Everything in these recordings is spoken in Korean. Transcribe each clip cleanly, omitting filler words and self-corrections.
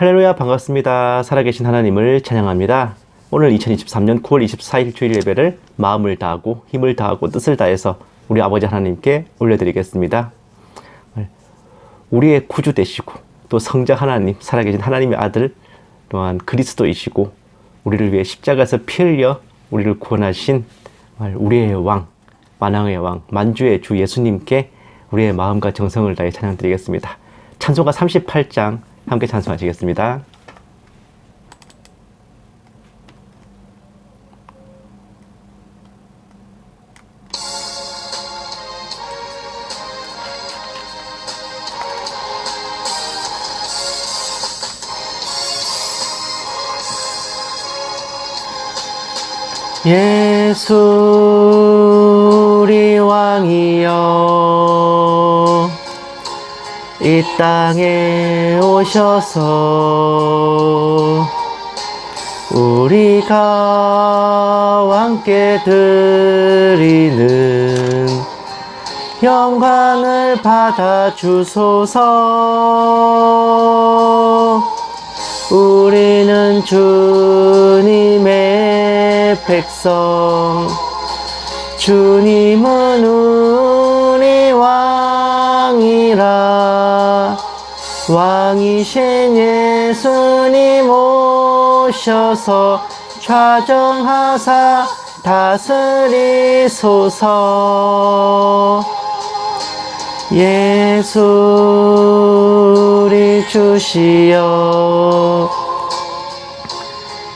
할렐루야, 반갑습니다. 살아계신 하나님을 찬양합니다. 오늘 2023년 9월 24일 주일 예배를 마음을 다하고 힘을 다하고 뜻을 다해서 우리 아버지 하나님께 올려드리겠습니다. 우리의 구주 되시고 또 성자 하나님, 살아계신 하나님의 아들 또한 그리스도이시고 우리를 위해 십자가에서 피 흘려 우리를 구원하신 우리의 왕, 만왕의 왕, 만주의 주 예수님께 우리의 마음과 정성을 다해 찬양드리겠습니다. 찬송가 38장 함께 찬송하시겠습니다. 예수 우리 왕이여 이 땅에 오셔서 우리가 왕께 드리는 영광을 받아주소서. 우리는 주님의 백성, 주님은 우리 왕이라. 왕이신 예수님 오셔서 좌정하사 다스리소서. 예수 우리 주시여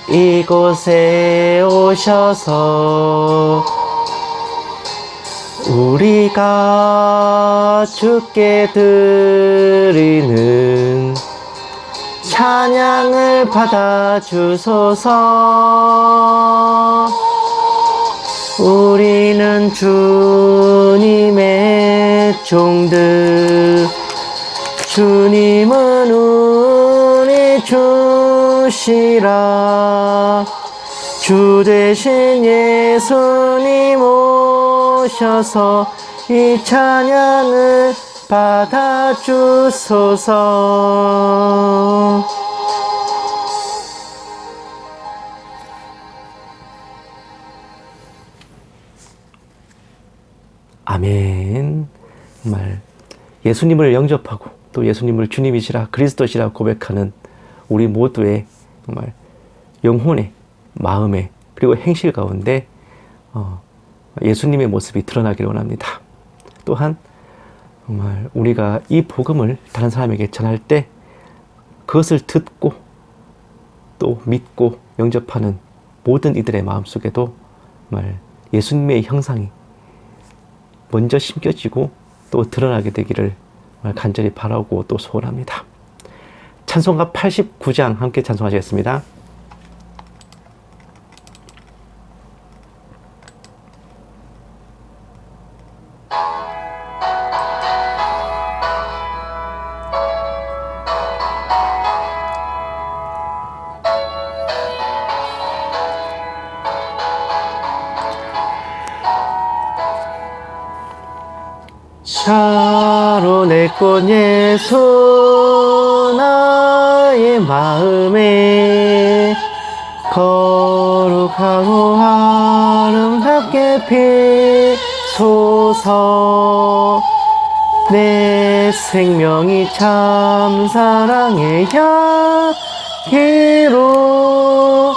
이곳에 오셔서 우리가 주께 드리는 찬양을 받아주소서. 우리는 주님의 종들, 주님은 우리 주시라. 주 대신 예수님 오셔서 이 찬양을 받아주소서. 아멘. 정말 예수님을 영접하고 또 예수님을 주님이시라 그리스도시라 고백하는 우리 모두의 정말 영혼의 마음에 그리고 행실 가운데 예수님의 모습이 드러나기를 원합니다. 또한 정말 우리가 이 복음을 다른 사람에게 전할 때 그것을 듣고 또 믿고 영접하는 모든 이들의 마음속에도 정말 예수님의 형상이 먼저 심겨지고 또 드러나게 되기를 간절히 바라고 또 소원합니다. 찬송가 89장 함께 찬송하시겠습니다. 샤론의 꽃 예수 나의 마음에 거룩하고 아름답게 피소서. 내 생명이 참 사랑의 향기로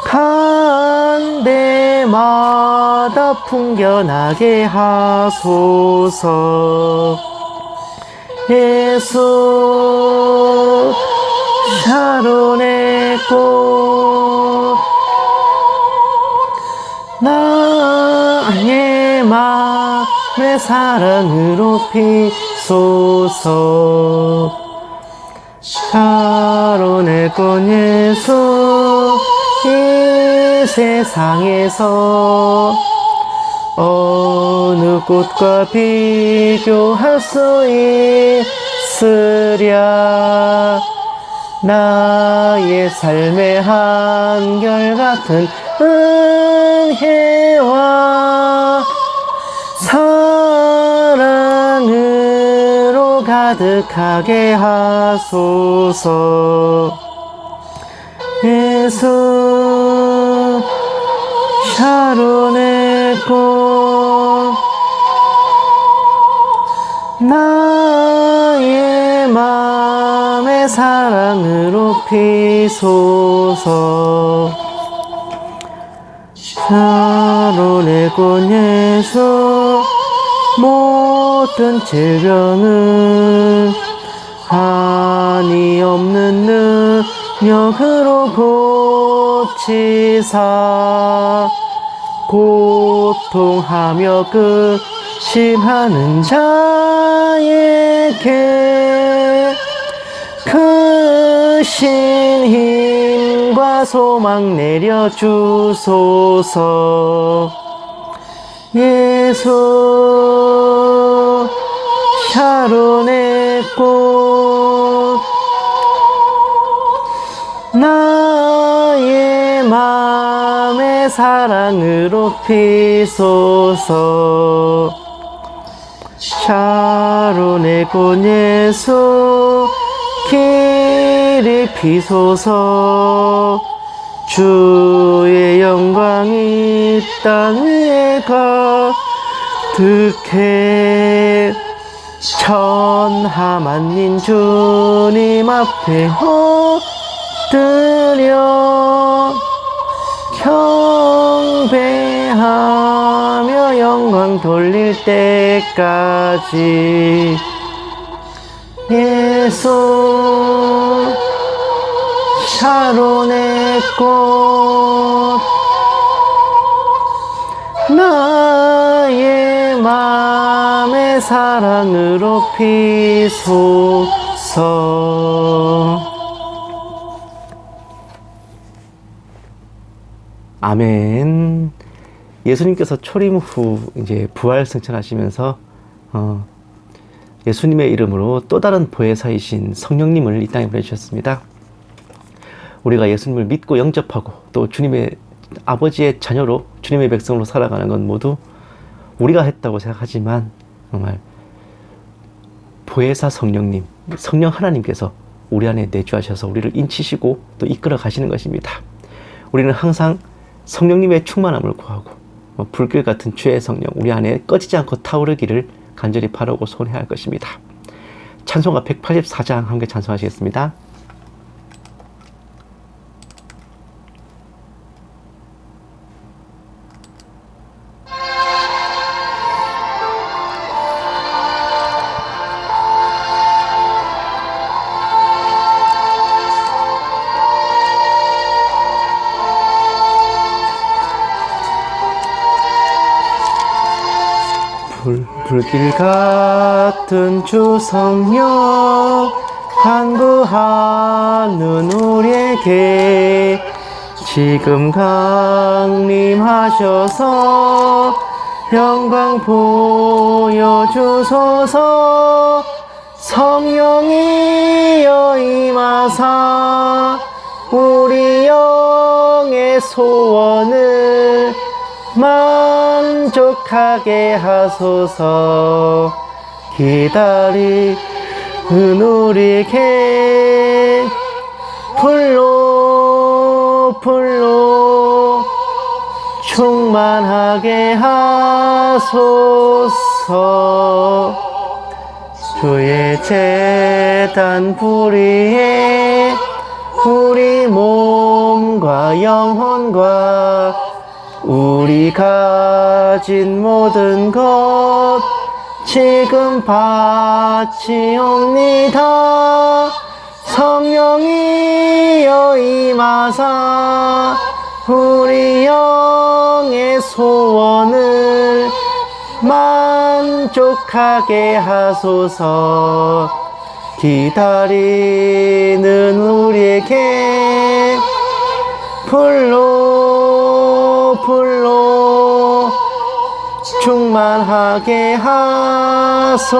간 데마다 풍겨나게 하소서. 예수 샤론의 꽃 나의 마음의 사랑으로 피소서. 샤론의 꽃 예수 이 세상에서 어느 꽃과 비교할 수 있으랴. 나의 삶의 한결같은 은혜와 사랑으로 가 가득하게 하소서. 예수 샤론의 꽃 나의 맘의 사랑으로 피소서. 샤론의 꽃 예수 모든 질병을 한이 없는 능력으로 고치사 고통하며 심하는 자에게 크신 힘과 소망 내려주소서. 예수 샤론의 꽃 나의 맘의 사랑으로 피소서. 샤론의 꽃 예수 길이 피소서. 주의 영광이 땅 위에 가득해 천하만민 주님 앞에 엎드려 경배하며 영광 돌릴 때까지. 예수 샤론의 꽃 나의 맘의 사랑으로 피소서. 아멘. 예수님께서 초림 후 이제 부활 승천하시면서 예수님의 이름으로 또 다른 보혜사이신 성령님을 이 땅에 보내주셨습니다. 우리가 예수님을 믿고 영접하고 또 주님의 아버지의 자녀로 주님의 백성으로 살아가는 건 모두 우리가 했다고 생각하지만 정말 보혜사 성령님, 성령 하나님께서 우리 안에 내주하셔서 우리를 인치시고 또 이끌어 가시는 것입니다. 우리는 항상 성령님의 충만함을 구하고 불길 같은 주의 성령 우리 안에 꺼지지 않고 타오르기를 간절히 바라고 소원해야 할 것입니다. 찬송가 184장 함께 찬송하시겠습니다. 불길 같은 주 성령 간구하는 우리에게 지금 강림하셔서 영광 보여주소서. 성령이여 임하사 우리 영의 소원을 만족하게 하소서. 기다리는 우리에게 불로 충만하게 하소서. 주의 제단 불의에 우리 몸과 영혼과 우리 가진 모든 것 지금 바치옵니다. 성령이여 임하사 우리 영의 소원을 만족하게 하소서. 기다리는 우리에게 불로 충만하게 하소서.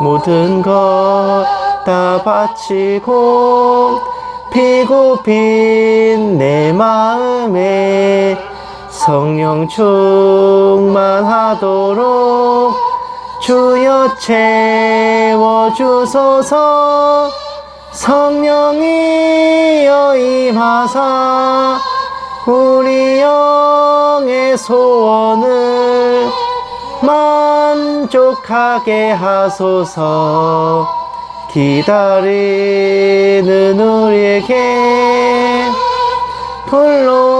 모든 것 다 바치고 피고 빈 내 마음에 성령 충만하도록 주여 채워주소서. 성령이여 임하사 우리 영의 소원을 만족하게 하소서. 기다리는 우리에게 불로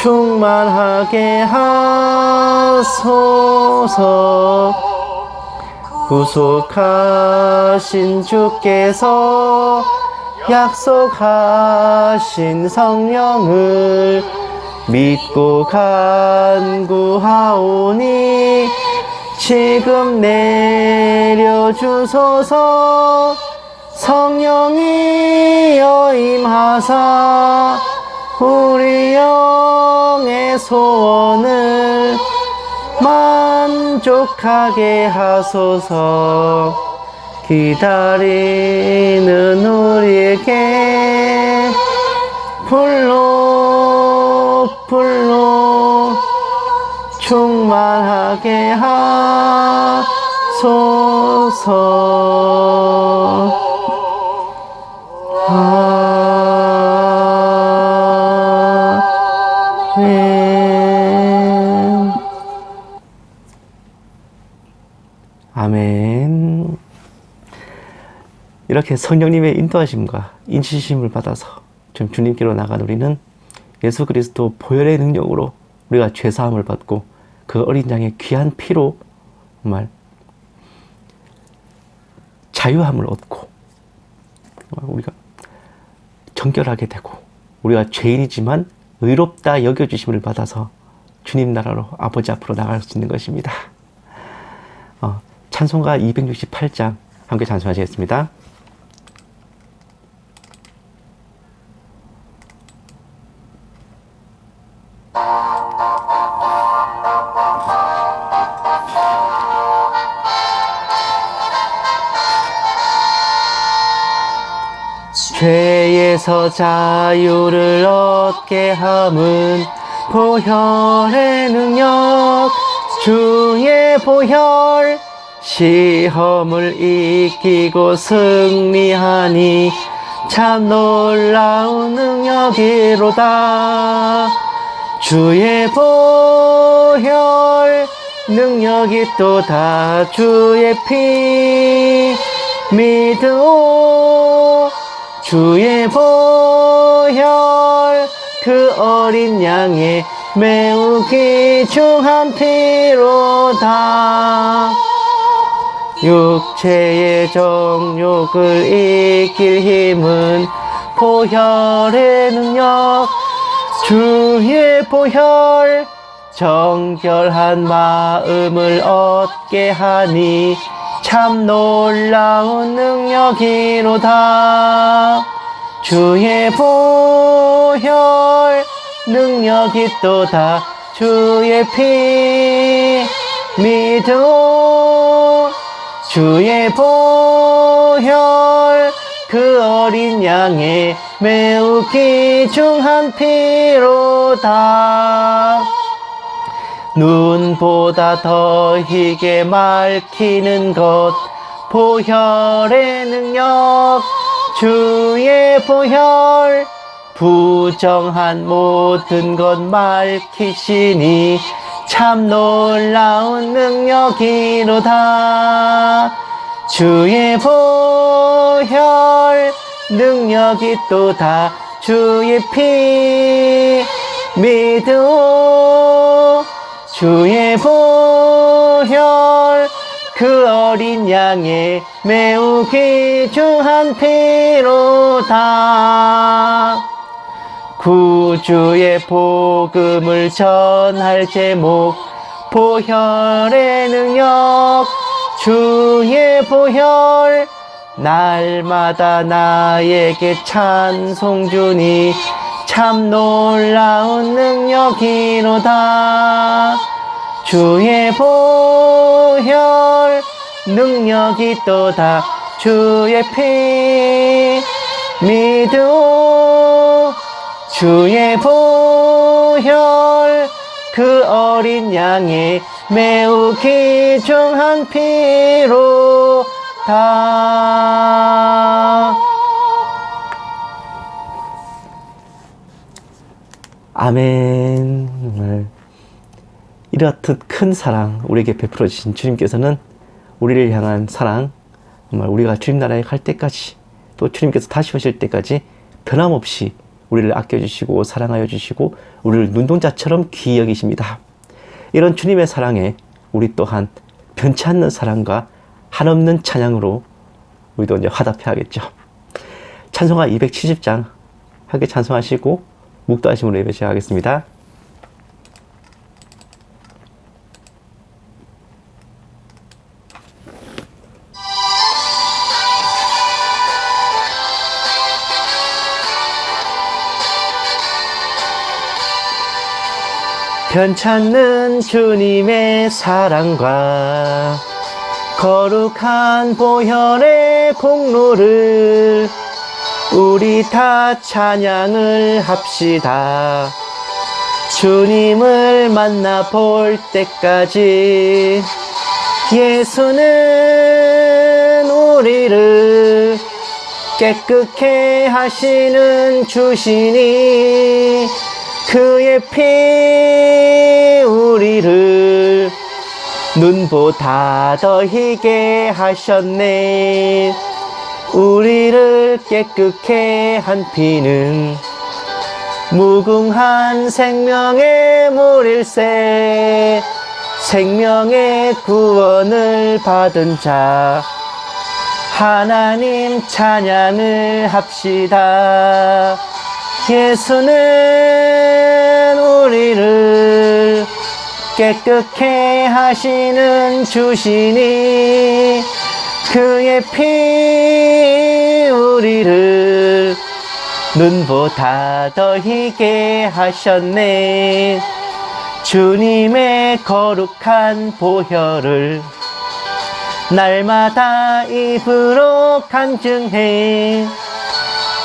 충만하게 하소서. 구속하신 주께서 약속하신 성령을 믿고 간구하오니 지금 내려주소서. 성령이여 임하사 우리 영의 소원을 만족하게 하소서. 기다리는 우리에게 불로 충만하게 하소서. 아멘. 아멘. 이렇게 성령님의 인도하심과 인치심을 받아서 좀 주님께로 나간 우리는 예수 그리스도 보혈의 능력으로 우리가 죄사함을 받고 그 어린 양의 귀한 피로 정말 자유함을 얻고 우리가 정결하게 되고 우리가 죄인이지만 의롭다 여겨주심을 받아서 주님 나라로 아버지 앞으로 나갈 수 있는 것입니다. 찬송가 268장 함께 찬송하시겠습니다. 죄에서 자유를 얻게 함은 보혈의 능력, 주의 보혈. 시험을 이기고 승리하니 참 놀라운 능력이로다. 주의 보혈 능력이 또다. 주의 피 믿으오. 주의 보혈 그 어린 양의 매우 귀중한 피로다. 육체의 정욕을 이길 힘은 보혈의 능력, 주의 보혈. 정결한 마음을 얻게 하니 참 놀라운 능력이로다. 주의 보혈 능력이 또다. 주의 피 믿으오. 주의 보혈 그 어린 양의 매우 귀중한 피로다. 눈보다 더 희게 맑히는 것 보혈의 능력, 주의 보혈. 부정한 모든 것 맑히시니 참 놀라운 능력이로다. 주의 보혈 능력이 또다. 주의 피 믿으오. 주의 보혈 그 어린 양의 매우 귀중한 피로다. 구주의 복음을 전할 제목 보혈의 능력, 주의 보혈. 날마다 나에게 찬송 주니 참 놀라운 능력이로다. 주의 보혈 능력이 또다. 주의 피 믿으오. 주의 보혈 그 어린 양의 매우 귀중한 피로 다. 아멘. 이렇듯 큰 사랑 우리에게 베풀어 주신 주님께서는 우리를 향한 사랑, 정말 우리가 주님 나라에 갈 때까지, 또 주님께서 다시 오실 때까지 변함없이 우리를 아껴주시고 사랑하여 주시고 우리를 눈동자처럼 귀히 여기십니다. 이런 주님의 사랑에 우리 또한 변치 않는 사랑과 한없는 찬양으로 우리도 이제 화답해야겠죠. 찬송가 270장 함께 찬송하시고 묵도하심으로 예배 시작하겠습니다. 변찮는 주님의 사랑과 거룩한 보혈의 공로를 우리 다 찬양을 합시다. 주님을 만나볼 때까지 예수는 우리를 깨끗게 하시는 주시니 그의 피 우리를 눈보다 더 희게 하셨네. 우리를 깨끗게 한 피는 무궁한 생명의 물일세. 생명의 구원을 받은 자 하나님 찬양을 합시다. 예수는 우리를 깨끗게 하시는 주시니 그의 피 우리를 눈보다 더 희게 하셨네. 주님의 거룩한 보혈을 날마다 입으로 간증해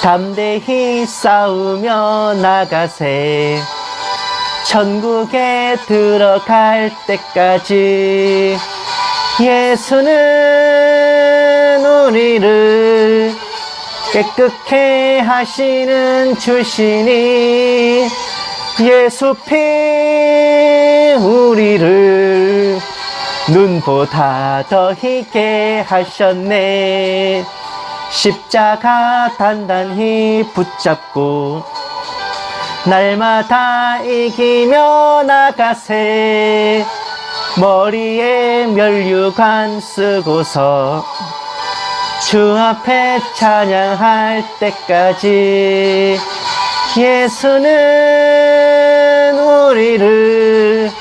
담대히 싸우며 나가세. 천국에 들어갈 때까지 예수는 우리를 깨끗게 하시는 주시니 예수 피 우리를 눈보다 더 희게 하셨네. 십자가 단단히 붙잡고 날마다 이기며 나가세. 머리에 면류관 쓰고서 주 앞에 찬양할 때까지 예수는 우리를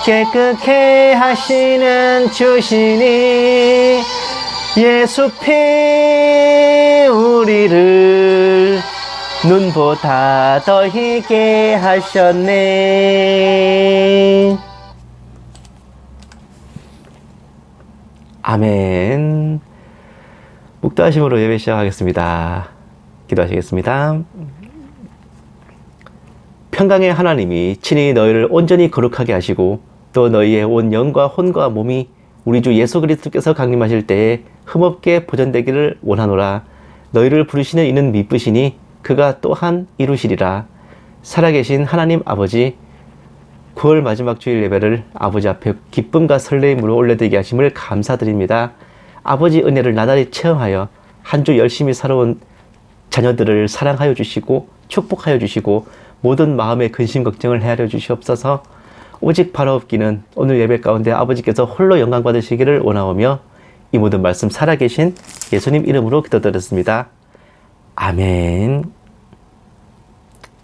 깨끗게 하시는 주시니 예수 피 우리를 눈보다 더 희게 하셨네. 아멘. 묵도하심으로 예배 시작하겠습니다. 기도하시겠습니다. 평강의 하나님이 친히 너희를 온전히 거룩하게 하시고 또 너희의 온 영과 혼과 몸이 우리 주 예수 그리스도께서 강림하실 때에 흠없게 보존되기를 원하노라. 너희를 부르시는 이는 미쁘시니 그가 또한 이루시리라. 살아계신 하나님 아버지, 9월 마지막 주일 예배를 아버지 앞에 기쁨과 설레임으로 올려드리게 하심을 감사드립니다. 아버지 은혜를 나날이 체험하여 한 주 열심히 살아온 자녀들을 사랑하여 주시고 축복하여 주시고 모든 마음의 근심 걱정을 헤아려 주시옵소서. 오직 바라옵기는 오늘 예배 가운데 아버지께서 홀로 영광 받으시기를 원하오며 이 모든 말씀 살아계신 예수님 이름으로 기도드렸습니다. 아멘.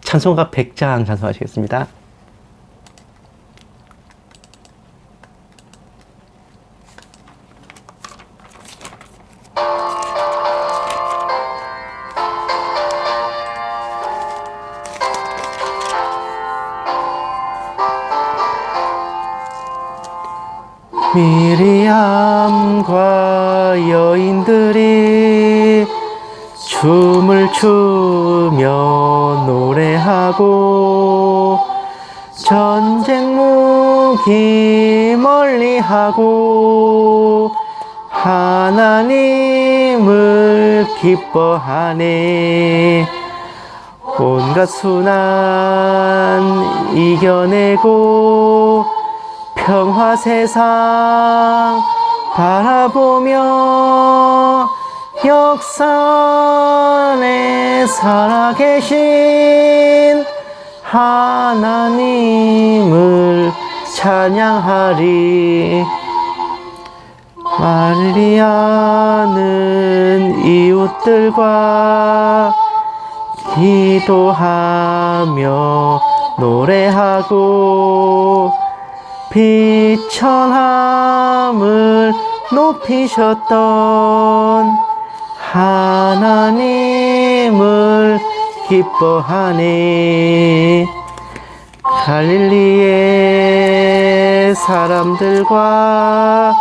찬송가 100장 찬송하시겠습니다. 미리암과 여인들이 춤을 추며 노래하고 전쟁 두기 멀리하고 하나님을 기뻐하네. 온갖 수난 이겨내고 평화 세상 바라보며 역산에 살아계신 하나님을 찬양하리. 마리아는 이웃들과 기도하며 노래하고 비천함을 높이셨던 하나님을 기뻐하네. 갈릴리의 사람들과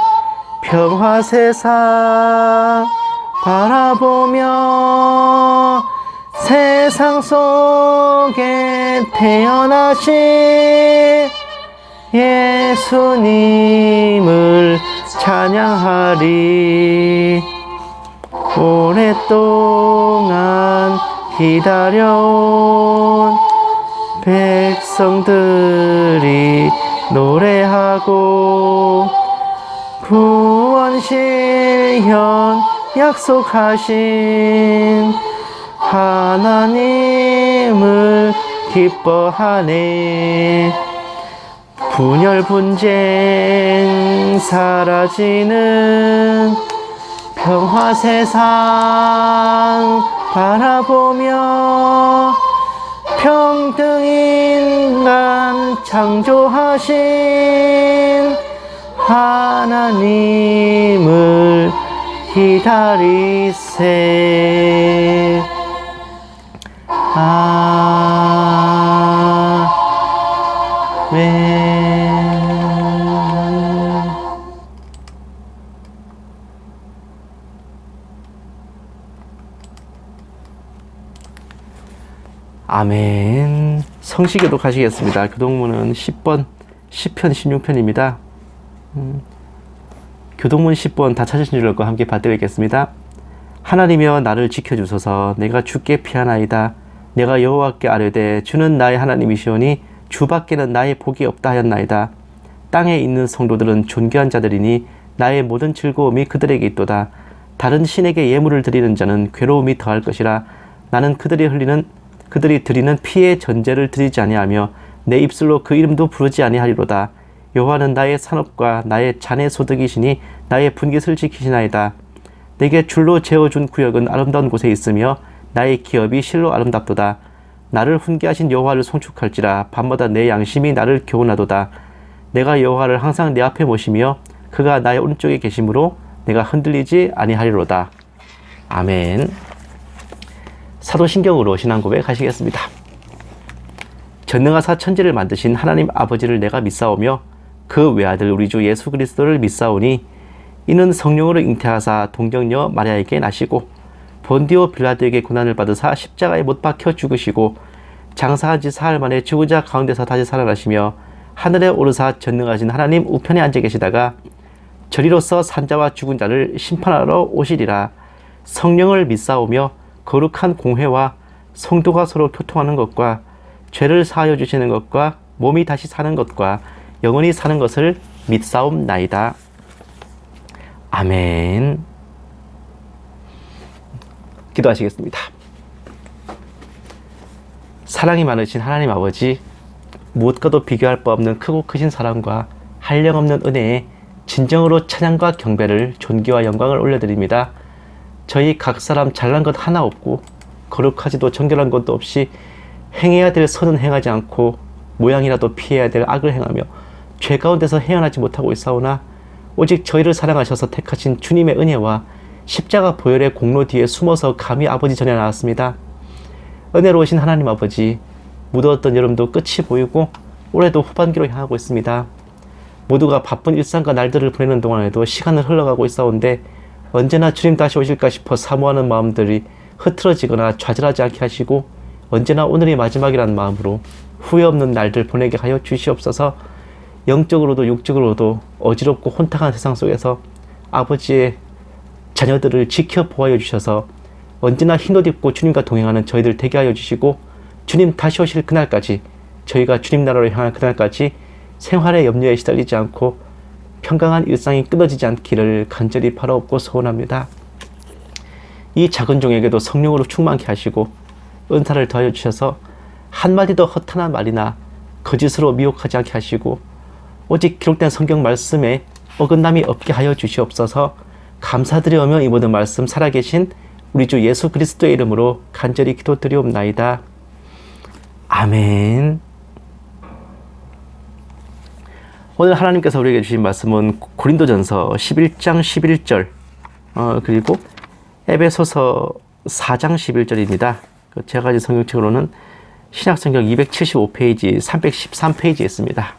평화 세상 바라보며 세상 속에 태어나신 예수님을 찬양하리. 오랫동안 기다려온 백성들이 노래하고 구원 실현 약속하신 하나님을 기뻐하네. 분열 분쟁 사라지는 평화 세상 바라보며 평등 인간 창조하신 하나님을 기다리세. 아멘. 아멘. 성시교도 가시겠습니다. 교동문은 10번, 10편, 16편입니다. 교동문 10번 다 찾으신 줄 알고 함께 받들겠습니다. 하나님이여 나를 지켜주소서. 내가 주께 피하나이다. 내가 여호와께 아뢰되 주는 나의 하나님이시오니 주밖에는 나의 복이 없다 하였나이다. 땅에 있는 성도들은 존귀한 자들이니 나의 모든 즐거움이 그들에게 있도다. 다른 신에게 예물을 드리는 자는 괴로움이 더할 것이라. 나는 그들이 드리는 피의 전제를 드리지 아니하며 내 입술로 그 이름도 부르지 아니하리로다. 여호와는 나의 산업과 나의 잔의 소득이시니 나의 분깃을 지키시나이다. 내게 줄로 재어준 구역은 아름다운 곳에 있으며 나의 기업이 실로 아름답도다. 나를 훈계하신 여호와를 송축할지라. 밤마다 내 양심이 나를 교훈하도다. 내가 여호와를 항상 내 앞에 모시며 그가 나의 오른쪽에 계심으로 내가 흔들리지 아니하리로다. 아멘. 사도신경으로 신앙 고백하시겠습니다. 전능하사 천지를 만드신 하나님 아버지를 내가 믿사오며 그 외아들 우리 주 예수 그리스도를 믿사오니 이는 성령으로 잉태하사 동정녀 마리아에게 나시고 본디오 빌라도에게 고난을 받으사 십자가에 못 박혀 죽으시고 장사한 지 사흘 만에 죽은 자 가운데서 다시 살아나시며 하늘에 오르사 전능하신 하나님 우편에 앉아 계시다가 저리로서 산자와 죽은 자를 심판하러 오시리라. 성령을 믿사오며 거룩한 공회와 성도가 서로 교통하는 것과 죄를 사하여 주시는 것과 몸이 다시 사는 것과 영원히 사는 것을 믿사옵나이다. 아멘. 기도하시겠습니다. 사랑이 많으신 하나님 아버지, 무엇과도 비교할 바 없는 크고 크신 사랑과 한량없는 은혜에 진정으로 찬양과 경배를, 존귀와 영광을 올려드립니다. 저희 각 사람 잘난 것 하나 없고 거룩하지도 정결한 것도 없이 행해야 될 선은 행하지 않고 모양이라도 피해야 될 악을 행하며 죄 가운데서 헤어나지 못하고 있사오나 오직 저희를 사랑하셔서 택하신 주님의 은혜와 십자가 보혈의 공로 뒤에 숨어서 감히 아버지 전에 나왔습니다. 은혜로우신 하나님 아버지, 무더웠던 여름도 끝이 보이고 올해도 후반기로 향하고 있습니다. 모두가 바쁜 일상과 날들을 보내는 동안에도 시간을 흘러가고 있사온데 언제나 주님 다시 오실까 싶어 사모하는 마음들이 흐트러지거나 좌절하지 않게 하시고 언제나 오늘이 마지막이라는 마음으로 후회 없는 날들 보내게 하여 주시옵소서. 영적으로도 육적으로도 어지럽고 혼탁한 세상 속에서 아버지의 자녀들을 지켜보아여 주셔서 언제나 흰옷 입고 주님과 동행하는 저희들 되게 하여 주시고, 주님 다시 오실 그날까지, 저희가 주님 나라로 향할 그날까지 생활의 염려에 시달리지 않고 평강한 일상이 끊어지지 않기를 간절히 바라옵고 소원합니다. 이 작은 종에게도 성령으로 충만케 하시고 은사를 더하여 주셔서 한마디도 허탄한 말이나 거짓으로 미혹하지 않게 하시고, 오직 기록된 성경 말씀에 어긋남이 없게 하여 주시옵소서. 감사드리오며 이 모든 말씀 살아계신 우리 주 예수 그리스도의 이름으로 간절히 기도드리옵나이다. 아멘. 오늘 하나님께서 우리에게 주신 말씀은 고린도전서 11장 11절 그리고 에베소서 4장 11절입니다. 제가 가진 성경책으로는 신약성경 275페이지 313페이지에 있습니다.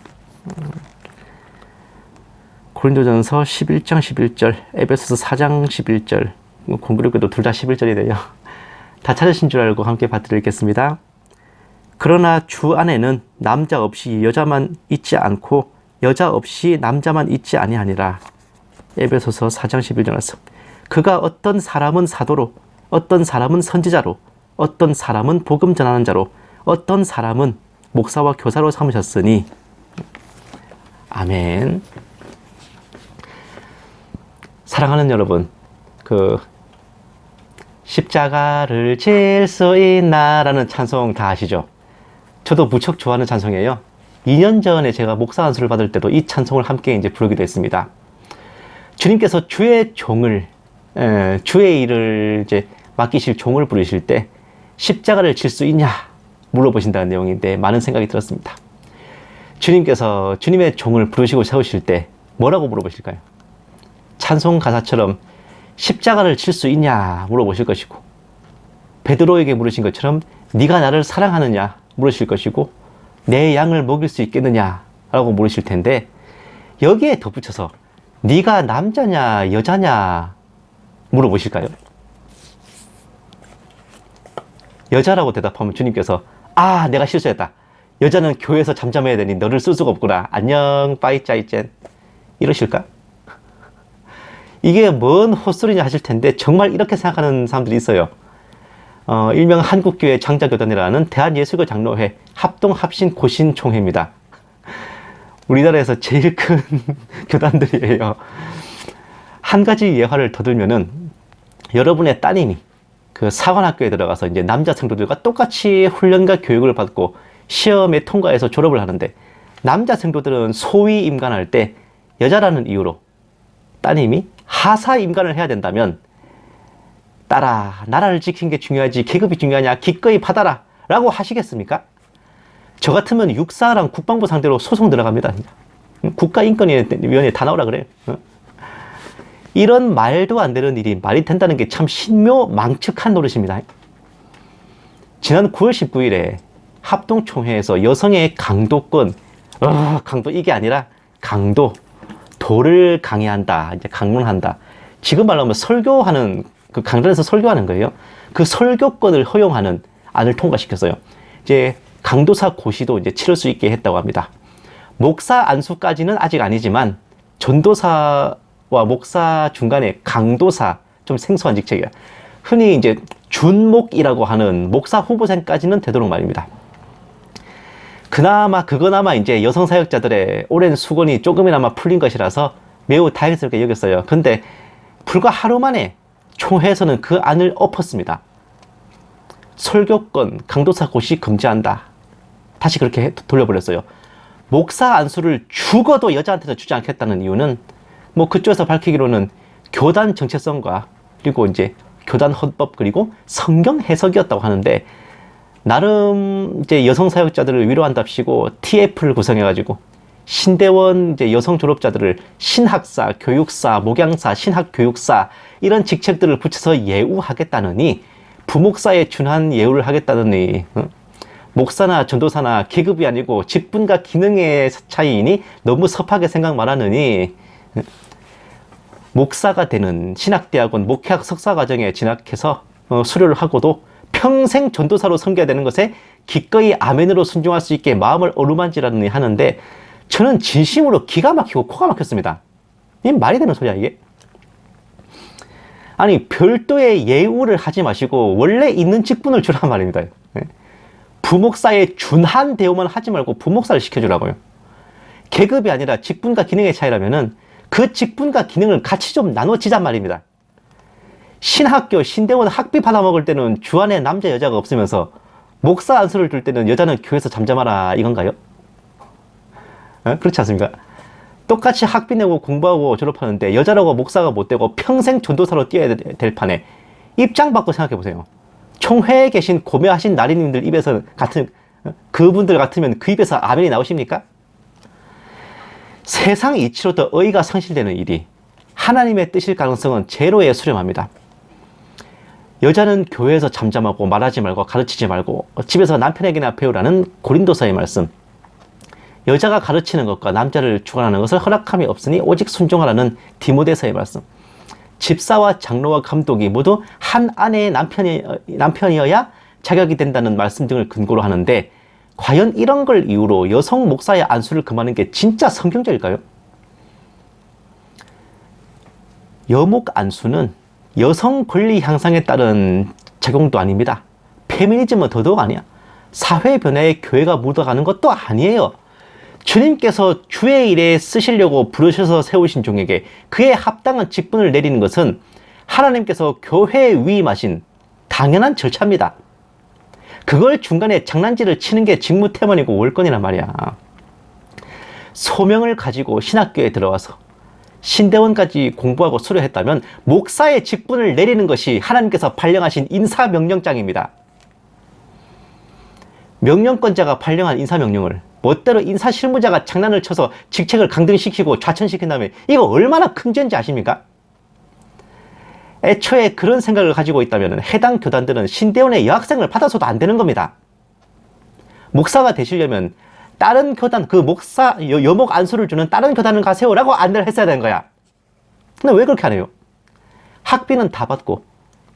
고린도전서 11장 11절, 에베소서 4장 11절, 공교롭게도 둘 다 11절이네요. 다 찾으신 줄 알고 함께 받들겠습니다. 그러나 주 안에는 남자 없이 여자만 있지 않고 여자 없이 남자만 있지 아니하니라. 에베소서 4장 11절 말씀. 그가 어떤 사람은 사도로, 어떤 사람은 선지자로, 어떤 사람은 복음 전하는 자로, 어떤 사람은 목사와 교사로 삼으셨으니. 아멘. 사랑하는 여러분, 십자가를 질 수 있나 라는 찬송 다 아시죠? 저도 무척 좋아하는 찬송이에요. 2년 전에 제가 목사 안수를 받을 때도 이 찬송을 함께 이제 부르기도 했습니다. 주님께서 주의 종을, 주의 일을 이제 맡기실 종을 부르실 때 십자가를 질 수 있냐 물어보신다는 내용인데 많은 생각이 들었습니다. 주님께서 주님의 종을 부르시고 세우실 때 뭐라고 물어보실까요? 찬송 가사처럼 십자가를 칠 수 있냐 물어보실 것이고, 베드로에게 물으신 것처럼 네가 나를 사랑하느냐 물으실 것이고, 내 양을 먹일 수 있겠느냐 라고 물으실 텐데, 여기에 덧붙여서 네가 남자냐 여자냐 물어보실까요? 여자라고 대답하면 주님께서 아 내가 실수했다, 여자는 교회에서 잠잠해야 되니 너를 쓸 수가 없구나, 안녕 빠이 짜이젠 이러실까? 이게 뭔 헛소리냐 하실 텐데 정말 이렇게 생각하는 사람들이 있어요. 일명 한국교회 장자교단이라는 대한예수교 장로회 합동합신 고신총회입니다. 우리나라에서 제일 큰 교단들이에요. 한 가지 예화를 더 들면은, 여러분의 따님이 그 사관학교에 들어가서 이제 남자 성도들과 똑같이 훈련과 교육을 받고 시험에 통과해서 졸업을 하는데, 남자 성도들은 소위 임관할 때 여자라는 이유로 따님이 하사 임관을 해야 된다면, 딸아 나라를 지키는 게 중요하지 계급이 중요하냐 기꺼이 받아라 라고 하시겠습니까? 저 같으면 육사랑 국방부 상대로 소송 들어갑니다. 국가인권위원회에 다 나오라 그래요. 이런 말도 안 되는 일이 말이 된다는 게 참 신묘망측한 노릇입니다. 지난 9월 19일에 합동총회에서 여성의 강도권, 강도 이게 아니라 강도, 도를 강의한다, 이제 강론한다. 지금 말로 하면 설교하는, 그 강단에서 설교하는 거예요. 그 설교권을 허용하는 안을 통과시켰어요. 이제 강도사 고시도 이제 치를 수 있게 했다고 합니다. 목사 안수까지는 아직 아니지만 전도사와 목사 중간에 강도사, 좀 생소한 직책이야. 흔히 이제 준목이라고 하는 목사 후보생까지는 되도록 말입니다. 그나마 이제 여성 사역자들의 오랜 수건이 조금이나마 풀린 것이라서 매우 다행스럽게 여겼어요. 근데 불과 하루 만에 총회에서는 그 안을 엎었습니다. 설교권, 강도사 고시 금지한다. 다시 그렇게 돌려버렸어요. 목사 안수를 죽어도 여자한테는 주지 않겠다는 이유는 뭐 그쪽에서 밝히기로는 교단 정체성과 그리고 이제 교단 헌법 그리고 성경 해석이었다고 하는데, 나름 이제 여성 사역자들을 위로한답시고 TF를 구성해가지고 신대원 이제 여성 졸업자들을 신학사, 교육사, 목양사, 신학교육사 이런 직책들을 붙여서 예우하겠다느니, 부목사에 준한 예우를 하겠다느니, 목사나 전도사나 계급이 아니고 직분과 기능의 차이이니 너무 섭하게 생각 말하느니, 목사가 되는 신학대학원 목회학 석사과정에 진학해서 수료를 하고도 평생 전도사로 섬겨야 되는 것에 기꺼이 아멘으로 순종할 수 있게 마음을 어루만지라느니 하는데, 저는 진심으로 기가 막히고 코가 막혔습니다. 이 말이 되는 소리야 이게? 아니 별도의 예우를 하지 마시고 원래 있는 직분을 주란 말입니다. 부목사의 준한 대우만 하지 말고 부목사를 시켜주라고요. 계급이 아니라 직분과 기능의 차이라면은 그 직분과 기능을 같이 좀 나눠지단 말입니다. 신학교, 신대원 학비 받아먹을 때는 주 안에 남자 여자가 없으면서 목사 안수를 줄 때는 여자는 교회에서 잠잠하라 이건가요? 그렇지 않습니까? 똑같이 학비 내고 공부하고 졸업하는데 여자라고 목사가 못 되고 평생 전도사로 뛰어야 될 판에 입장 바꿔 생각해 보세요. 총회에 계신 고매하신 나리님들 입에서 그분들 같으면 그 입에서 아멘이 나오십니까? 세상 이치로 더 의의가 상실되는 일이 하나님의 뜻일 가능성은 제로에 수렴합니다. 여자는 교회에서 잠잠하고 말하지 말고 가르치지 말고 집에서 남편에게나 배우라는 고린도서의 말씀. 여자가 가르치는 것과 남자를 주관하는 것을 허락함이 없으니 오직 순종하라는 디모데서의 말씀. 집사와 장로와 감독이 모두 한 아내의 남편이어야 자격이 된다는 말씀 등을 근거로 하는데 과연 이런 걸 이유로 여성 목사의 안수를 금하는 게 진짜 성경적일까요? 여목 안수는 여성 권리 향상에 따른 작용도 아닙니다. 페미니즘은 더더욱 아니야. 사회 변화에 교회가 묻어가는 것도 아니에요. 주님께서 주의 일에 쓰시려고 부르셔서 세우신 종에게 그에 합당한 직분을 내리는 것은 하나님께서 교회에 위임하신 당연한 절차입니다. 그걸 중간에 장난질을 치는 게 직무태만이고 월권이란 말이야. 소명을 가지고 신학교에 들어와서 신대원까지 공부하고 수료했다면 목사의 직분을 내리는 것이 하나님께서 발령하신 인사명령장입니다. 명령권자가 발령한 인사명령을 멋대로 인사실무자가 장난을 쳐서 직책을 강등시키고 좌천시킨 다음에 이거 얼마나 큰 죄인지 아십니까? 애초에 그런 생각을 가지고 있다면 해당 교단들은 신대원의 여학생을 받아서도 안 되는 겁니다. 목사가 되시려면 다른 교단, 그 목사, 여목 안수를 주는 다른 교단을 가세요라고 안내를 했어야 되는 거야. 근데 왜 그렇게 안 해요? 학비는 다 받고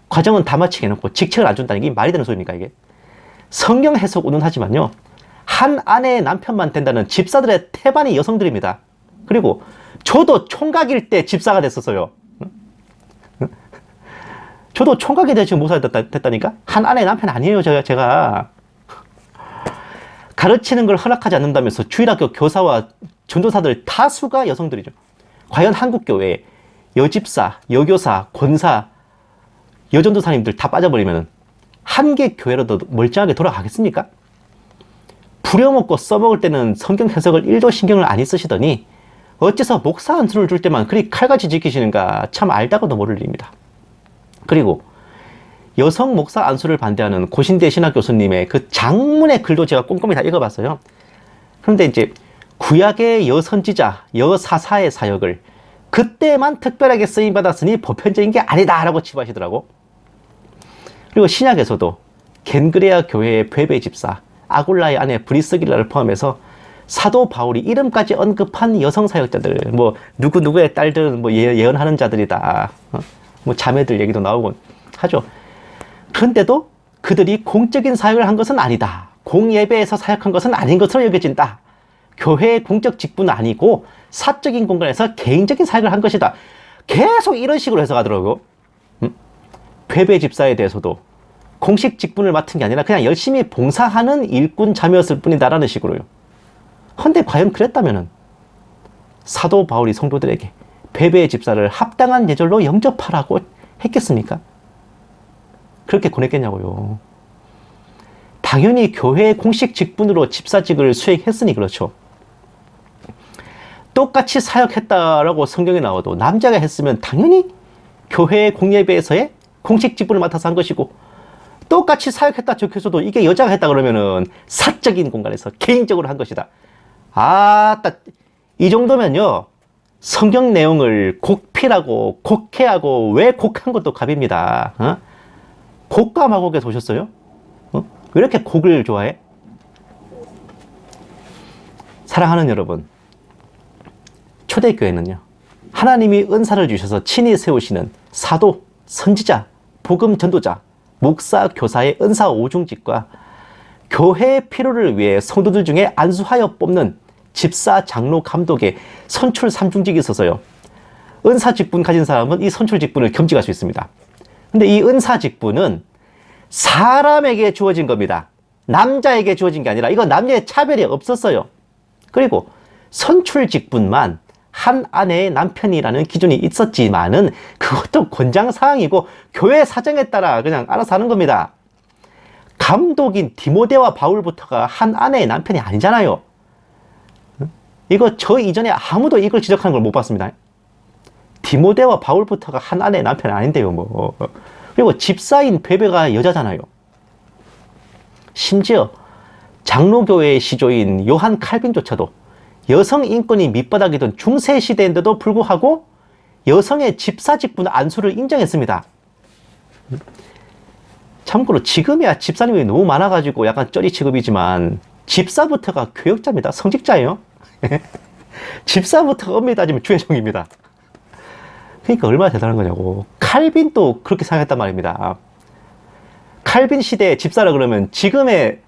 과정은 다 마치게 해놓고 직책을 안 준다는 게 말이 되는 소리입니까 이게? 성경 해석 운운하지만요. 한 아내의 남편만 된다는 집사들의 태반이 여성들입니다. 그리고 저도 총각일 때 집사가 됐었어요. 저도 총각이 돼서 지금 목사가 됐다니까? 한 아내의 남편 아니에요 제가. 가르치는 걸 허락하지 않는다면서 주일학교 교사와 전도사들 다수가 여성들이죠. 과연 한국교회에 여집사, 여교사, 권사, 여전도사님들 다 빠져버리면 한 개 교회라도 멀쩡하게 돌아가겠습니까? 부려먹고 써먹을 때는 성경 해석을 1도 신경을 안 쓰시더니 어째서 목사 안수를 줄 때만 그리 칼같이 지키시는가 참 알다가도 모를 일입니다. 그리고 여성 목사 안수를 반대하는 고신대 신학 교수님의 그 장문의 글도 제가 꼼꼼히 다 읽어봤어요. 그런데 이제 구약의 여선지자, 여사사의 사역을 그때만 특별하게 쓰임받았으니 보편적인 게 아니다라고 치부하시더라고. 그리고 신약에서도 겐그레아 교회의 베베 집사, 아굴라의 아내 브리스길라를 포함해서 사도 바울이 이름까지 언급한 여성 사역자들, 뭐 누구누구의 딸들은 뭐 예언하는 자들이다, 뭐 자매들 얘기도 나오곤 하죠. 그런데도 그들이 공적인 사역을 한 것은 아니다. 공예배에서 사역한 것은 아닌 것으로 여겨진다. 교회의 공적 직분은 아니고 사적인 공간에서 개인적인 사역을 한 것이다. 계속 이런 식으로 해석하더라고요. 베베 집사에 대해서도 공식 직분을 맡은 게 아니라 그냥 열심히 봉사하는 일꾼 자매였을 뿐이다라는 식으로요. 헌데 과연 그랬다면은 사도 바울이 성도들에게 베베 집사를 합당한 예절로 영접하라고 했겠습니까? 그렇게 권했겠냐고요. 당연히 교회의 공식 직분으로 집사직을 수행했으니 그렇죠. 똑같이 사역했다라고 성경에 나와도 남자가 했으면 당연히 교회의 공예배에서의 공식 직분을 맡아서 한 것이고, 똑같이 사역했다 적혀서도 이게 여자가 했다 그러면은 사적인 공간에서 개인적으로 한 것이다. 이 정도면요, 성경 내용을 곡필하고 곡해하고 왜 곡한 것도 갑입니다. 곡과 마곡에서 오셨어요? 왜 이렇게 곡을 좋아해? 사랑하는 여러분, 초대교회는요, 하나님이 은사를 주셔서 친히 세우시는 사도, 선지자, 복음 전도자, 목사, 교사의 은사 오중직과 교회의 필요를 위해 성도들 중에 안수하여 뽑는 집사, 장로, 감독의 선출 3중직이 있어서요. 은사 직분 가진 사람은 이 선출 직분을 겸직할 수 있습니다. 근데 이 은사 직분은 사람에게 주어진 겁니다. 남자에게 주어진 게 아니라 이거 남녀의 차별이 없었어요. 그리고 선출 직분만 한 아내의 남편이라는 기준이 있었지만은 그것도 권장사항이고 교회 사정에 따라 그냥 알아서 하는 겁니다. 감독인 디모데와 바울부터가 한 아내의 남편이 아니잖아요. 이거 저 이전에 아무도 이걸 지적하는 걸 못 봤습니다. 디모데와 바울부터가 한 아내의 남편이 아닌데요, 뭐. 그리고 집사인 베베가 여자잖아요. 심지어 장로교회의 시조인 요한 칼빈조차도 여성 인권이 밑바닥이던 중세 시대인데도 불구하고 여성의 집사 직분 안수를 인정했습니다. 참고로 지금이야 집사님이 너무 많아가지고 약간 쩌리 취급이지만 집사부터가 교역자입니다. 성직자예요. 집사부터가 엄밀히 따지면 주의종입니다. 그러니까 얼마나 대단한 거냐고. 칼빈도 그렇게 생각했단 말입니다. 칼빈 시대의 집사라 그러면 지금의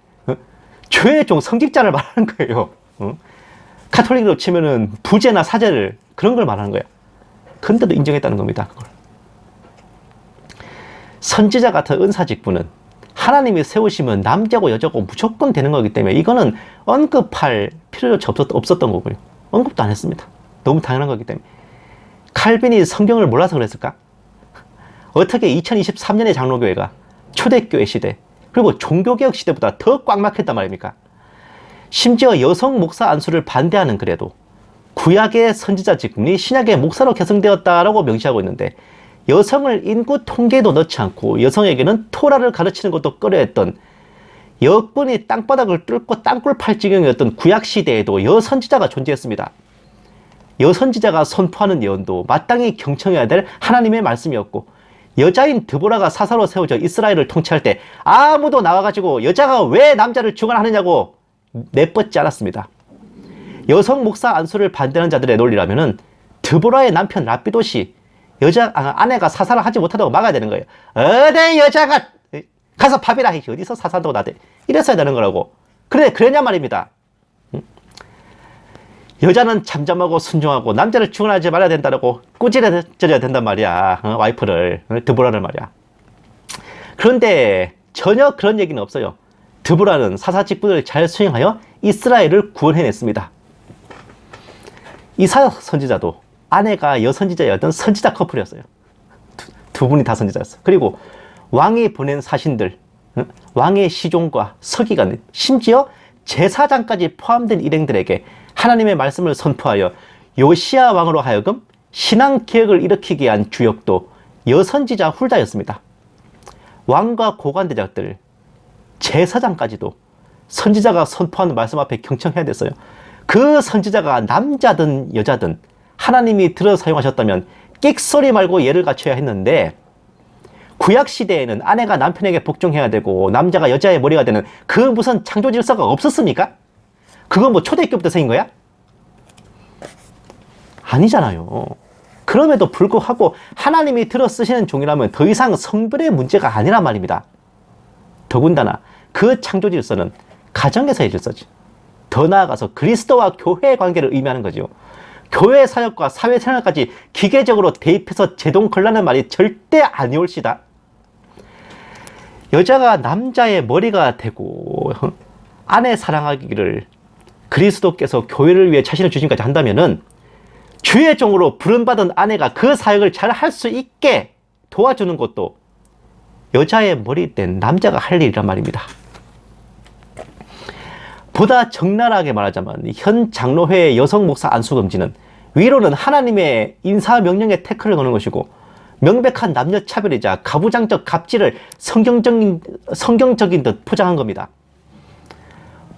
주의종 성직자를 말하는 거예요. 카톨릭으로 치면은 부제나 사제를 그런 걸 말하는 거야. 근데도 인정했다는 겁니다. 그걸. 선지자 같은 은사 직분은 하나님이 세우시면 남자고 여자고 무조건 되는 거기 때문에 이거는 언급할 필요조차 없었던 거고요. 언급도 안 했습니다. 너무 당연한 거기 때문에. 칼빈이 성경을 몰라서 그랬을까? 어떻게 2023년의 장로교회가 초대교회 시대 그리고 종교개혁 시대보다 더 꽉 막혔단 말입니까? 심지어 여성 목사 안수를 반대하는 글에도 구약의 선지자 직분이 신약의 목사로 개성되었다라고 명시하고 있는데 여성을 인구 통계에도 넣지 않고 여성에게는 토라를 가르치는 것도 꺼려했던 여권이 땅바닥을 뚫고 땅굴 팔 지경이었던 구약 시대에도 여선지자가 존재했습니다. 여선지자가 선포하는 예언도 마땅히 경청해야 될 하나님의 말씀이었고 여자인 드보라가 사사로 세워져 이스라엘을 통치할 때 아무도 나와가지고 여자가 왜 남자를 주관하느냐고 내뻗지 않았습니다. 여성 목사 안수를 반대하는 자들의 논리라면은 드보라의 남편 라피도시 아내가 사사를 하지 못하다고 막아야 되는 거예요. 어디 여자가 가서 밥이라 해야지 어디서 사사한다고 나대 이랬어야 되는 거라고. 그랬냐 말입니다. 여자는 잠잠하고 순종하고 남자를 주관하지 말아야 된다고 꾸짖어야 된단 말이야. 와이프를 드보라를 말이야. 그런데 전혀 그런 얘기는 없어요. 드보라는 사사 직분을 잘 수행하여 이스라엘을 구원해냈습니다. 이사야 선지자도 아내가 여선지자였던 선지자 커플이었어요. 두 분이 다 선지자였어. 그리고 왕이 보낸 사신들, 왕의 시종과 서기관, 심지어 제사장까지 포함된 일행들에게 하나님의 말씀을 선포하여 요시야 왕으로 하여금 신앙 개혁을 일으키게 한 주역도 여선지자 훌다였습니다. 왕과 고관대장들, 제사장까지도 선지자가 선포하는 말씀 앞에 경청해야 됐어요. 그 선지자가 남자든 여자든 하나님이 들어 사용하셨다면 끽소리 말고 예를 갖춰야 했는데 구약시대에는 아내가 남편에게 복종해야 되고 남자가 여자의 머리가 되는 그 무슨 창조 질서가 없었습니까? 그건 뭐 초대교부터 생긴 거야? 아니잖아요. 그럼에도 불구하고 하나님이 들어 쓰시는 종이라면 더 이상 성별의 문제가 아니란 말입니다. 더군다나 그 창조 질서는 가정에서의 질서지. 더 나아가서 그리스도와 교회의 관계를 의미하는 거죠. 교회 사역과 사회 생활까지 기계적으로 대입해서 제동 걸라는 말이 절대 아니올시다. 여자가 남자의 머리가 되고 아내 사랑하기를 그리스도께서 교회를 위해 자신을 주신까지 한다면은 주의 종으로 부름받은 아내가 그 사역을 잘 할 수 있게 도와주는 것도 여자의 머리 된 남자가 할 일이란 말입니다. 보다 적나라하게 말하자면 현 장로회의 여성 목사 안수 금지는 위로는 하나님의 인사명령에 태클을 거는 것이고 명백한 남녀 차별이자 가부장적 갑질을 성경적인 듯 포장한 겁니다.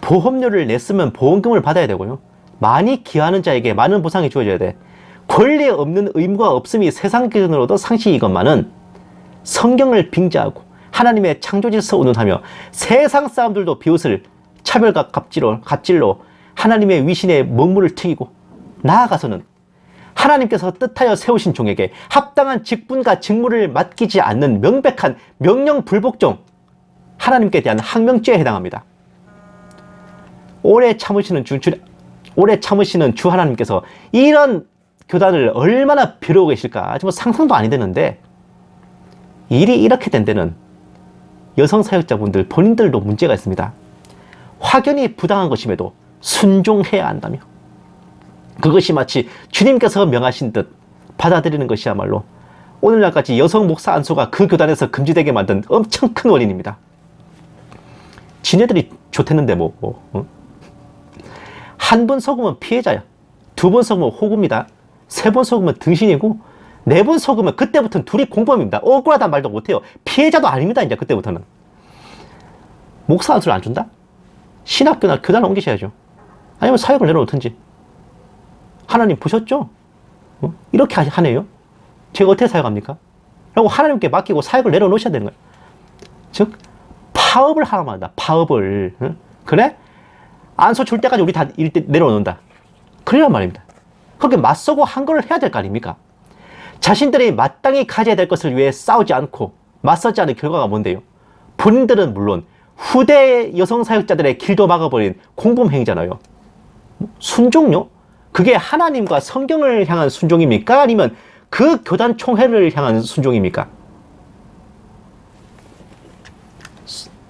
보험료를 냈으면 보험금을 받아야 되고요. 많이 기여하는 자에게 많은 보상이 주어져야 돼. 권리 없는 의무가 없음이 세상 기준으로도 상식이건만은 성경을 빙자하고 하나님의 창조질서 운운하며 세상 사람들도 비웃을 차별과 갑질로 하나님의 위신에 먹물을 튀기고 나아가서는 하나님께서 뜻하여 세우신 종에게 합당한 직분과 직무를 맡기지 않는 명백한 명령 불복종, 하나님께 대한 항명죄에 해당합니다. 오래 참으시는 오래 참으시는 주 하나님께서 이런 교단을 얼마나 비로고 계실까? 정말 상상도 아니 되는데, 일이 이렇게 된 데는 여성 사역자분들 본인들도 문제가 있습니다. 확연히 부당한 것임에도 순종해야 한다며, 그것이 마치 주님께서 명하신 듯 받아들이는 것이야말로 오늘날까지 여성 목사 안수가 그 교단에서 금지되게 만든 엄청 큰 원인입니다. 지네들이 좋댔는데 한 번 속으면 피해자야, 두 번 속으면 호구입니다, 세 번 속으면 등신이고, 네 번 속으면 그때부터는 둘이 공범입니다. 억울하단 말도 못해요. 피해자도 아닙니다. 이제 그때부터는. 목사 안수를 안 준다? 신학교나 교단을 옮기셔야죠. 아니면 사역을 내려놓든지. 하나님 보셨죠? 이렇게 하네요. 제가 어떻게 사역합니까? 라고 하나님께 맡기고 사역을 내려놓으셔야 되는 거예요. 즉 파업을 하라고 한다. 파업을. 그래? 안수 줄 때까지 우리 다 내려놓는다. 그래란 말입니다. 그렇게 맞서고 한 걸 해야 될 거 아닙니까? 자신들이 마땅히 가져야 될 것을 위해 싸우지 않고 맞서지 않은 결과가 뭔데요? 본인들은 물론 후대 여성 사역자들의 길도 막아버린 공범행위잖아요. 순종요? 그게 하나님과 성경을 향한 순종입니까? 아니면 그 교단 총회를 향한 순종입니까?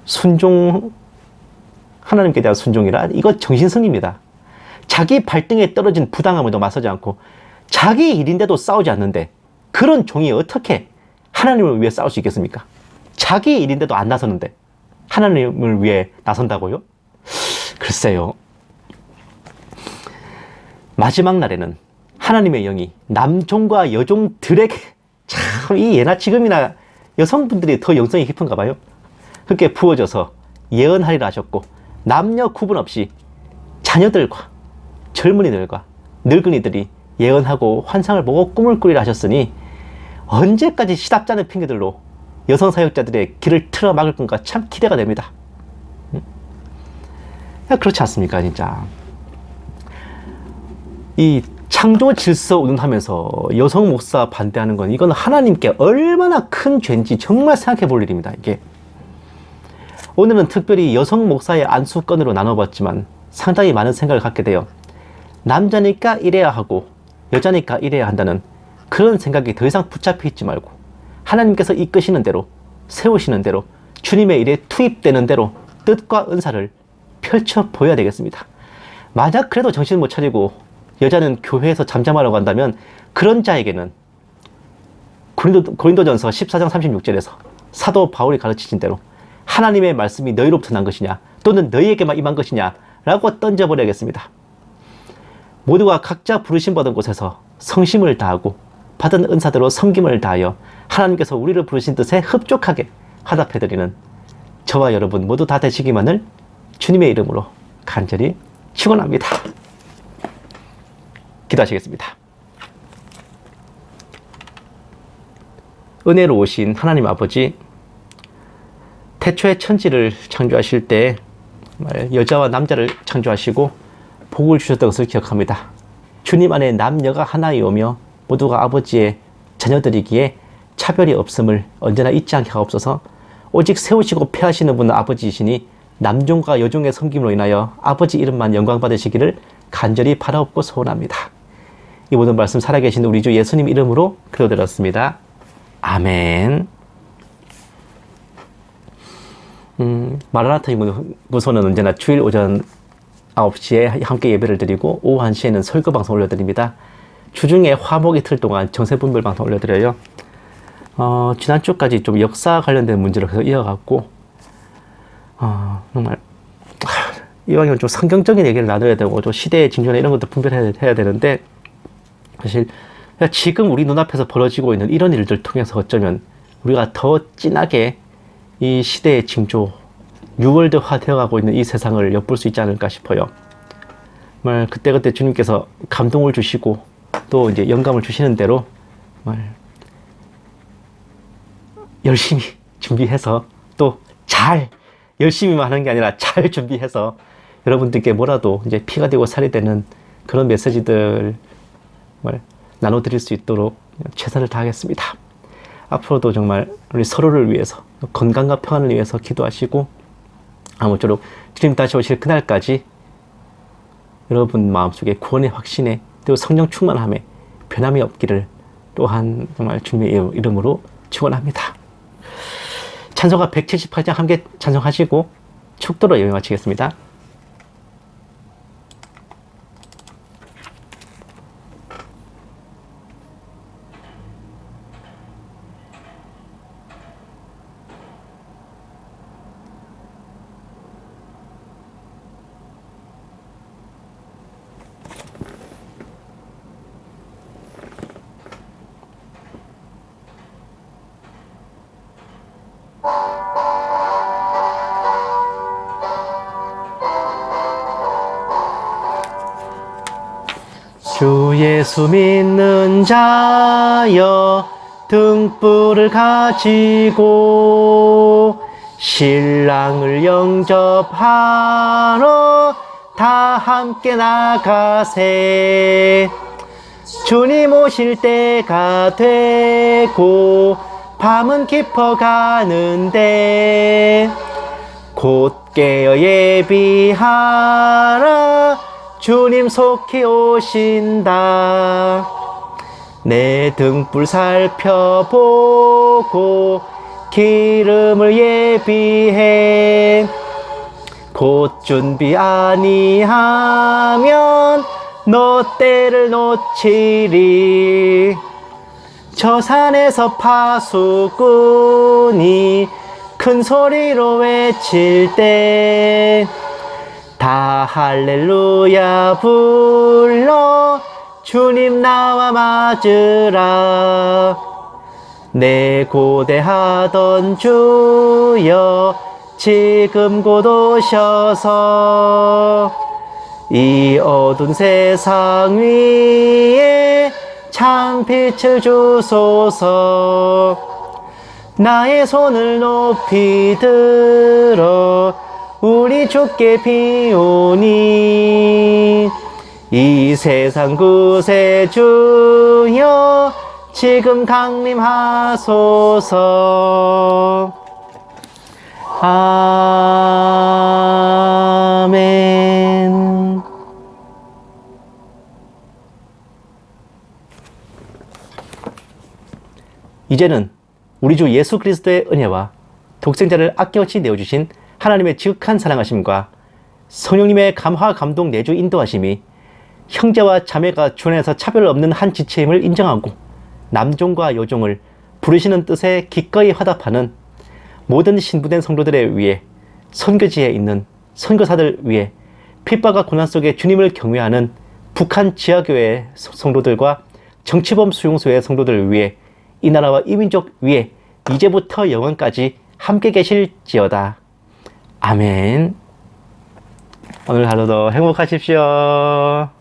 순종, 하나님께 대한 순종이라 이거 정신승리입니다. 자기 발등에 떨어진 부당함에도 맞서지 않고 자기 일인데도 싸우지 않는데 그런 종이 어떻게 하나님을 위해 싸울 수 있겠습니까? 자기 일인데도 안 나서는데 하나님을 위해 나선다고요? 글쎄요. 마지막 날에는 하나님의 영이 남종과 여종들에게, 참 이 예나 지금이나 여성분들이 더 영성이 깊은가 봐요. 그렇게 부어져서 예언하리라 하셨고, 남녀 구분 없이 자녀들과 젊은이들과 늙은이들이 예언하고 환상을 보고 꿈을 꾸리라 하셨으니 언제까지 시답잖은 핑계들로 여성 사역자들의 길을 틀어 막을 건가 참 기대가 됩니다. 그렇지 않습니까? 진짜 이 창조 질서 운운하면서 여성 목사 반대하는 건 이건 하나님께 얼마나 큰 죄인지 정말 생각해 볼 일입니다. 이게 오늘은 특별히 여성 목사의 안수건으로 나눠봤지만 상당히 많은 생각을 갖게 돼요. 남자니까 이래야 하고 여자니까 이래야 한다는 그런 생각이 더 이상 붙잡혀 있지 말고 하나님께서 이끄시는 대로, 세우시는 대로, 주님의 일에 투입되는 대로 뜻과 은사를 펼쳐 보여야 되겠습니다. 만약 그래도 정신 못 차리고 여자는 교회에서 잠잠하라고 한다면 그런 자에게는 고린도전서 14장 36절에서 사도 바울이 가르치신 대로 하나님의 말씀이 너희로부터 난 것이냐 또는 너희에게만 임한 것이냐 라고 던져버려야겠습니다. 모두가 각자 부르심 받은 곳에서 성심을 다하고 받은 은사대로 섬김을 다하여 하나님께서 우리를 부르신 뜻에 흡족하게 화답해드리는 저와 여러분 모두 다 되시기만을 주님의 이름으로 간절히 축원합니다. 기도하시겠습니다. 은혜로우신 하나님 아버지, 태초에 천지를 창조하실 때 여자와 남자를 창조하시고 복을 주셨던 것을 기억합니다. 주님 안에 남녀가 하나이오며 모두가 아버지의 자녀들이기에 차별이 없음을 언제나 잊지 않게 하옵소서. 오직 세우시고 폐하시는 분은 아버지이시니 남종과 여종의 섬김으로 인하여 아버지 이름만 영광 받으시기를 간절히 바라옵고 소원합니다. 이 모든 말씀 살아계신 우리 주 예수님 이름으로 기도드렸습니다. 아멘. 마라나타 연구소는 언제나 주일 오전 9시에 함께 예배를 드리고 오후 1시에는 설교 방송 올려드립니다. 주중에 화목 이틀 동안 정세분별 방송 올려드려요. 지난주까지 좀 역사 관련된 문제를 계속 이어갔고 정말 이왕이면 좀 성경적인 얘기를 나눠야 되고 좀 시대의 징조나 이런 것도 분별해야 되는데 사실 지금 우리 눈앞에서 벌어지고 있는 이런 일들 통해서 어쩌면 우리가 더 진하게 이 시대의 징조, 뉴월드화 되어가고 있는 이 세상을 엿볼 수 있지 않을까 싶어요. 정말 그때그때 주님께서 감동을 주시고 또 이제 영감을 주시는 대로 정말 열심히 준비해서 또 잘 열심히만 하는 게 아니라 잘 준비해서 여러분들께 뭐라도 이제 피가 되고 살이 되는 그런 메시지들 나눠드릴 수 있도록 최선을 다하겠습니다. 앞으로도 정말 우리 서로를 위해서 건강과 평안을 위해서 기도하시고 아무쪼록 주님 다시 오실 그날까지 여러분 마음속에 구원의 확신에 또 성령 충만함에 변함이 없기를 또한 정말 주님의 이름으로 축원합니다. 찬송가 178장 함께 찬송하시고 축도로 예배 마치겠습니다. 주 예수 믿는 자여 등불을 가지고 신랑을 영접하러 다 함께 나가세. 주님 오실 때가 되고 밤은 깊어가는데 곧 깨어 예비하라. 주님 속히 오신다. 내 등불 살펴보고 기름을 예비해. 곧 준비 아니하면 너 때를 놓치리. 저 산에서 파수꾼이 큰 소리로 외칠 때 다 할렐루야 불러 주님 나와 맞으라. 내 고대하던 주여 지금 곧 오셔서 이 어두운 세상 위에 참 빛을 주소서. 나의 손을 높이 들어 우리 주께 비오니 이 세상 구세주여 지금 강림하소서. 아멘. 이제는 우리 주 예수 그리스도의 은혜와 독생자를 아낌없이 내어주신 하나님의 지극한 사랑하심과 성령님의 감화 감동 내주 인도하심이 형제와 자매가 주 안에서 차별 없는 한 지체임을 인정하고 남종과 여종을 부르시는 뜻에 기꺼이 화답하는 모든 신부된 성도들에 위해, 선교지에 있는 선교사들 위해, 핍박과 고난 속에 주님을 경외하는 북한 지하교회 성도들과 정치범 수용소의 성도들을 위해, 이 나라와 이 민족 위에 이제부터 영원까지 함께 계실지어다. 아멘. 오늘 하루도 행복하십시오.